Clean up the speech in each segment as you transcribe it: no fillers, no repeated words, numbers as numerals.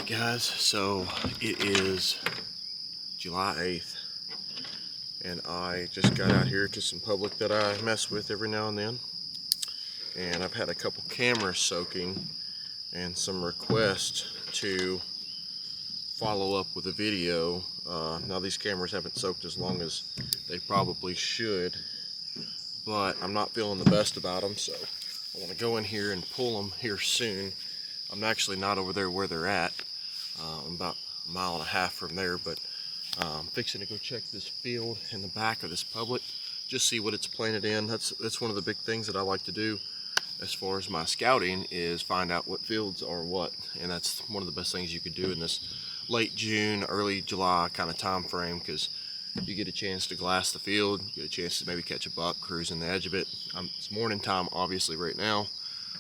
Alright guys, so it is July 8th and I just got out here to some public that I mess with every now and then, and I've had a couple cameras soaking and some requests to follow up with a video. Now these cameras haven't soaked as long as they probably should, but I'm not feeling the best about them, so I want to go in here and pull them here soon. I'm actually not over there where they're at. I'm about a mile and a half from there, but I'm fixing to go check this field in the back of this public, just see what it's planted in. That's one of the big things that I like to do as far as my scouting, is find out what fields are what, and that's one of the best things you could do in this late June, early July kind of time frame, because you get a chance to glass the field, you get a chance to maybe catch a buck cruising the edge of it. It's morning time obviously right now.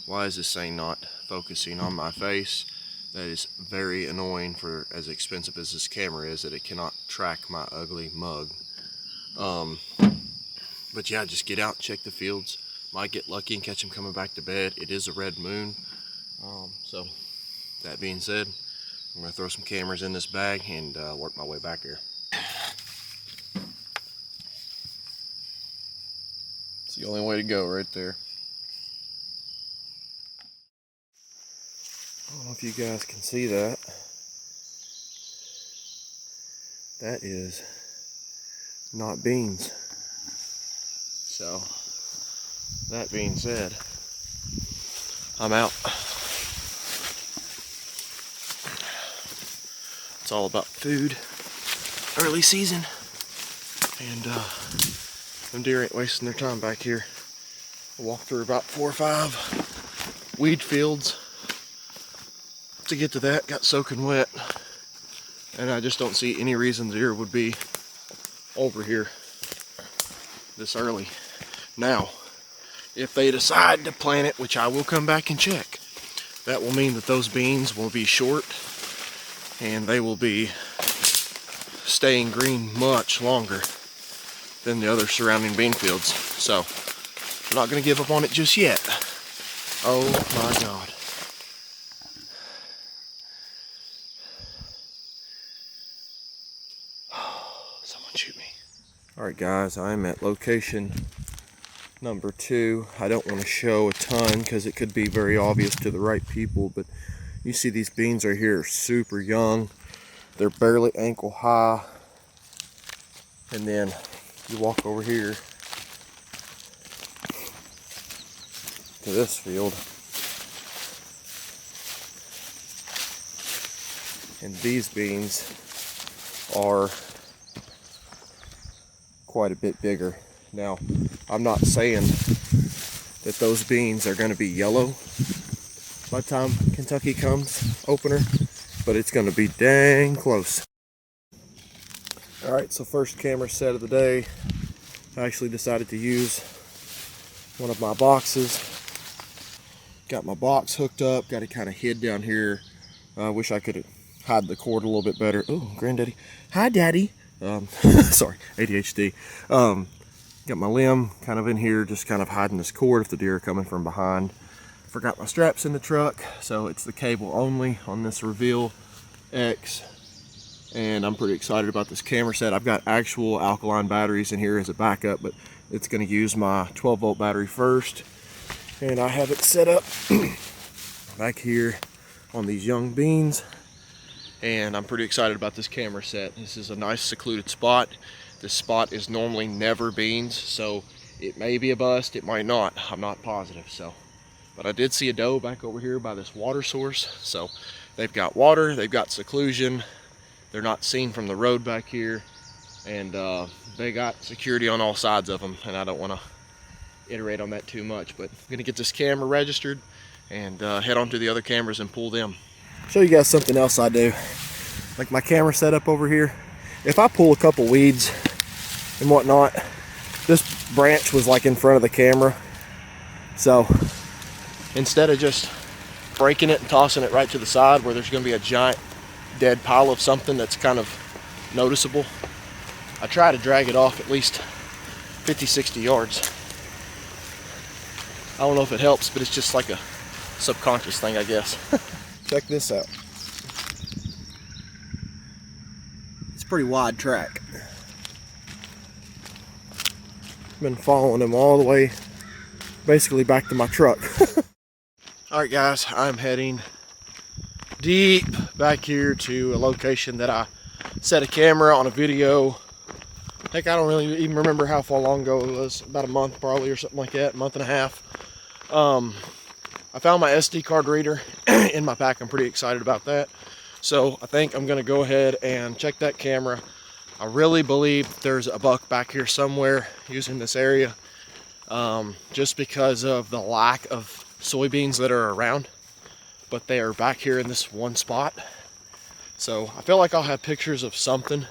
Why is this thing not focusing on my face? That is very annoying, for as expensive as this camera is, that it cannot track my ugly mug. But yeah, just get out, check the fields. Might get lucky and catch them coming back to bed. It is a red moon. So that being said, I'm gonna throw some cameras in this bag and work my way back here. It's the only way to go right there. I don't know if you guys can see that. That is not beans. So, that being said, I'm out. It's all about food, early season, and them deer ain't wasting their time back here. I walked through about 4 or 5 weed fields to get to that, got soaking wet, and I just don't see any reason the deer would be over here this early. Now, if they decide to plant it, which I will come back and check, that will mean that those beans will be short and they will be staying green much longer than the other surrounding bean fields. So I'm not going to give up on it just yet. Oh my God. Someone shoot me. Alright guys, I'm at location number 2. I don't want to show a ton because it could be very obvious to the right people, but you see these beans right here are super young. They're barely ankle high. And then you walk over here to this field, and these beans are quite a bit bigger. Now, I'm not saying that those beans are going to be yellow by the time Kentucky comes opener, but it's going to be dang close. Alright, so first camera set of the day. I actually decided to use one of my boxes. Got my box hooked up, got it kind of hid down here. I wish I could hide the cord a little bit better. Oh, granddaddy. Hi, daddy. Sorry, ADHD. Got my limb kind of in here, just kind of hiding this cord if the deer are coming from behind. Forgot my straps in the truck, so it's the cable only on this Reveal X. And I'm pretty excited about this camera set. I've got actual alkaline batteries in here as a backup, but it's going to use my 12-volt battery first. And I have it set up back here on these young beans. And I'm pretty excited about this camera set. This is a nice secluded spot. This spot is normally never beans, so it may be a bust, it might not. I'm not positive. So, but I did see a doe back over here by this water source. So they've got water, they've got seclusion. They're not seen from the road back here, and they got security on all sides of them, and I don't want to iterate on that too much, but I'm gonna get this camera registered and head on to the other cameras and pull them. Show you guys something else I do. Like my camera setup over here, if I pull a couple weeds and whatnot, this branch was like in front of the camera, so instead of just breaking it and tossing it right to the side where there's going to be a giant dead pile of something that's kind of noticeable, I try to drag it off at least 50-60 yards. I don't know if it helps, but it's just like a subconscious thing, I guess. Check this out. a pretty wide track. Been following him all the way, basically back to my truck. All right, guys, I'm heading deep back here to a location that I set a camera on a video. Heck, I don't really even remember how far long ago it was. About a month probably, or something like that, month and a half. I found my SD card reader in my pack. I'm pretty excited about that. So I think I'm gonna go ahead and check that camera. I really believe there's a buck back here somewhere using this area, just because of the lack of soybeans that are around, but they are back here in this one spot. So I feel like I'll have pictures of something.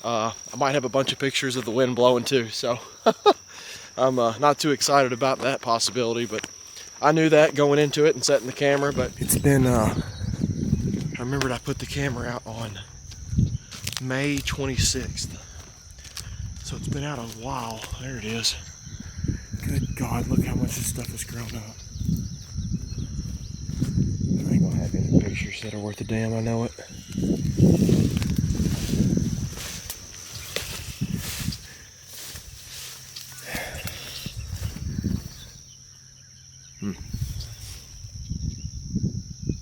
I might have a bunch of pictures of the wind blowing too, so I'm not too excited about that possibility, but I knew that going into it and setting the camera. But it's been, I remembered I put the camera out on May 26th, so it's been out a while. There it is. Good God, look how much this stuff has grown up. I ain't gonna have any pictures that are worth a damn, I know it.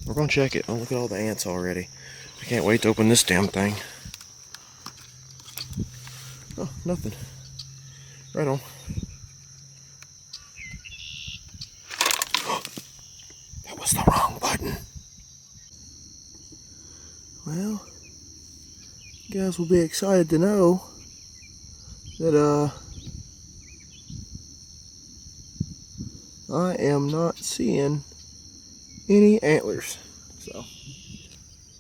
We're gonna check it. Oh, look at all the ants already. I can't wait to open this damn thing. Oh, nothing. Right on. That was the wrong button. Well, you guys will be excited to know that I am not seeing any antlers. So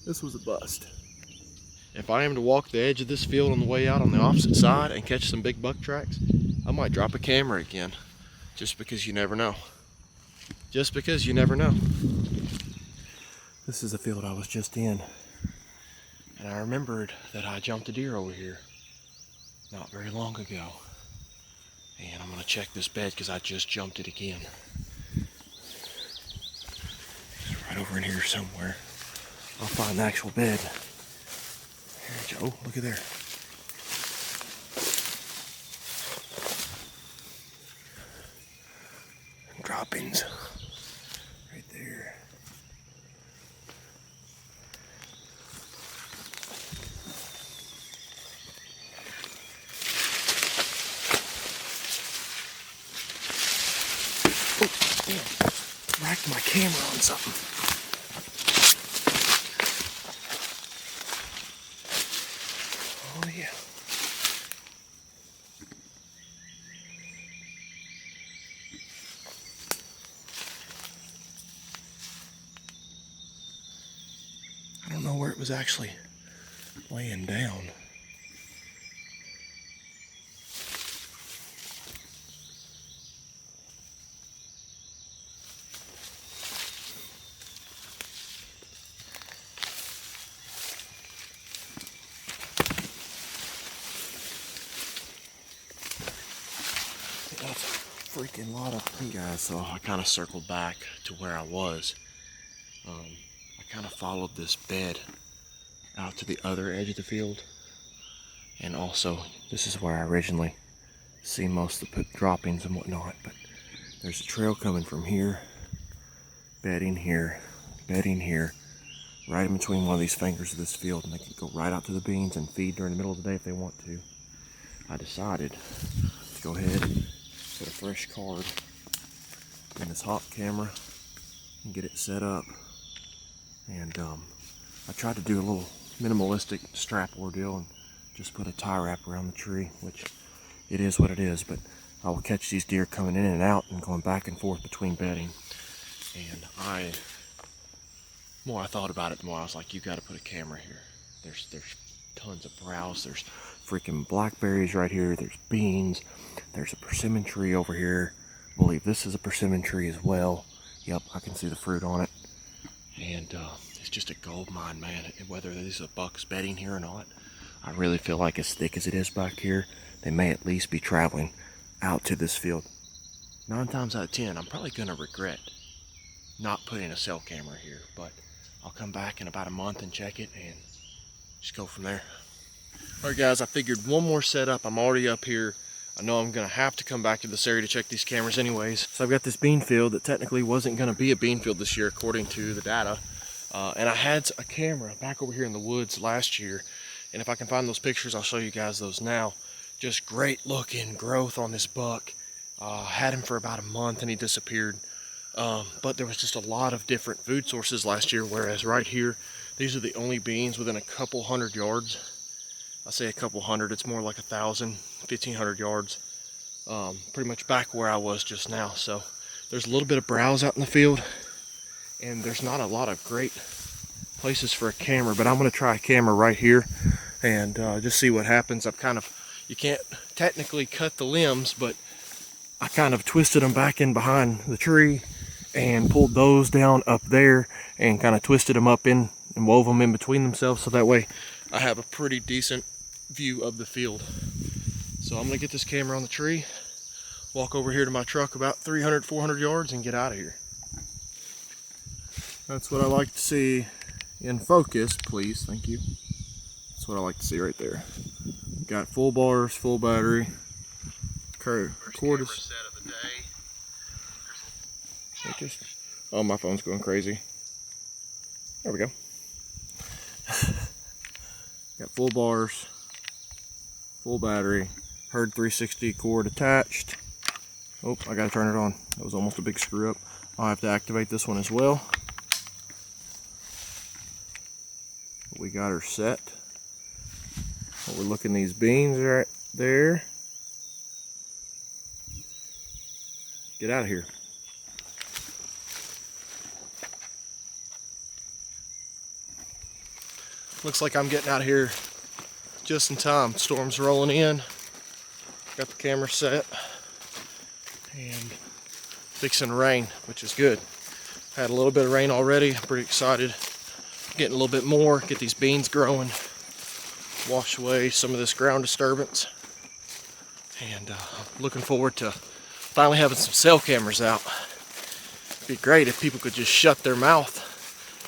this was a bust. If I am to walk the edge of this field on the way out on the opposite side and catch some big buck tracks, I might drop a camera again, just because you never know. Just because you never know. This is the field I was just in, and I remembered that I jumped a deer over here not very long ago, and I'm gonna check this bed because I just jumped it again. It's right over in here somewhere. I'll find the actual bed. Here, oh, look at there. Droppings right there. Oh, damn. Racked my camera on something. Oh, yeah. I don't know where it was actually laying down. That's a freaking lot of pink guys. So I kind of circled back to where I was. I kind of followed this bed out to the other edge of the field, and also this is where I originally see most of the droppings and whatnot. But there's a trail coming from here, bedding here, right in between one of these fingers of this field, and they can go right out to the beans and feed during the middle of the day if they want to. I decided to go ahead and put a fresh card in this hot camera and get it set up. And I tried to do a little minimalistic strap ordeal and just put a tie wrap around the tree, which it is what it is, but I will catch these deer coming in and out and going back and forth between bedding. And the more I thought about it, the more I was like, you got to put a camera here. There's tons of browse. There's freaking blackberries right here. There's beans. There's a persimmon tree over here. I believe this is a persimmon tree as well. Yep, I can see the fruit on it. And it's just a gold mine, man. Whether this is a buck's bedding here or not, I really feel like as thick as it is back here, they may at least be traveling out to this field. 9 times out of 10, I'm probably going to regret not putting a cell camera here, but I'll come back in about a month and check it and just go from there. All right guys, I figured one more setup. I'm already up here. I know I'm gonna have to come back to this area to check these cameras anyways. So I've got this bean field that technically wasn't gonna be a bean field this year according to the data. And I had a camera back over here in the woods last year. And if I can find those pictures, I'll show you guys those now. Just great looking growth on this buck. Had him for about a month and he disappeared. But there was just a lot of different food sources last year, whereas right here, these are the only beans within a couple hundred yards. I say a couple hundred, it's more like 1,000, 1,500 yards. Pretty much back where I was just now. So there's a little bit of browse out in the field, and there's not a lot of great places for a camera, but I'm gonna try a camera right here and just see what happens. You can't technically cut the limbs, but I kind of twisted them back in behind the tree and pulled those down up there and kind of twisted them up in and wove them in between themselves, so that way I have a pretty decent view of the field. So I'm gonna get this camera on the tree, walk over here to my truck about 300, 400 yards and get out of here. That's what I like to see in focus, please, thank you. That's what I like to see right there. Got full bars, full battery. Cord is set of the day. Oh, my phone's going crazy. There we go. Got full bars, full battery, herd 360 cord attached. Oh, I gotta turn it on. That was almost a big screw up. I'll have to activate this one as well. We got her set. We're looking these beans right there. Get out of here. Looks like I'm getting out of here just in time. Storm's rolling in. Got the camera set and fixing to rain, which is good. Had a little bit of rain already. I'm pretty excited. Getting a little bit more, get these beans growing, wash away some of this ground disturbance, and looking forward to finally having some cell cameras out. It'd be great if people could just shut their mouth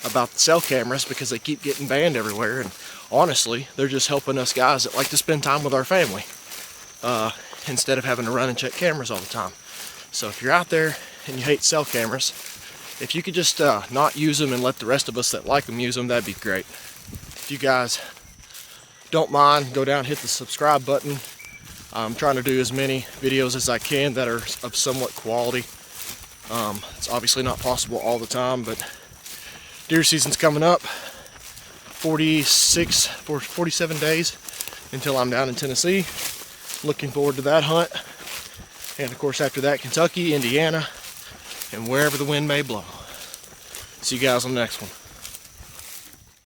about the cell cameras because they keep getting banned everywhere, and honestly they're just helping us guys that like to spend time with our family instead of having to run and check cameras all the time. So if you're out there and you hate cell cameras, if you could just not use them and let the rest of us that like them use them, that'd be great. If you guys don't mind, go down and hit the subscribe button. I'm trying to do as many videos as I can that are of somewhat quality. It's obviously not possible all the time, but deer season's coming up. 47 days until I'm down in Tennessee. Looking forward to that hunt. And of course after that, Kentucky, Indiana, and wherever the wind may blow. See you guys on the next one.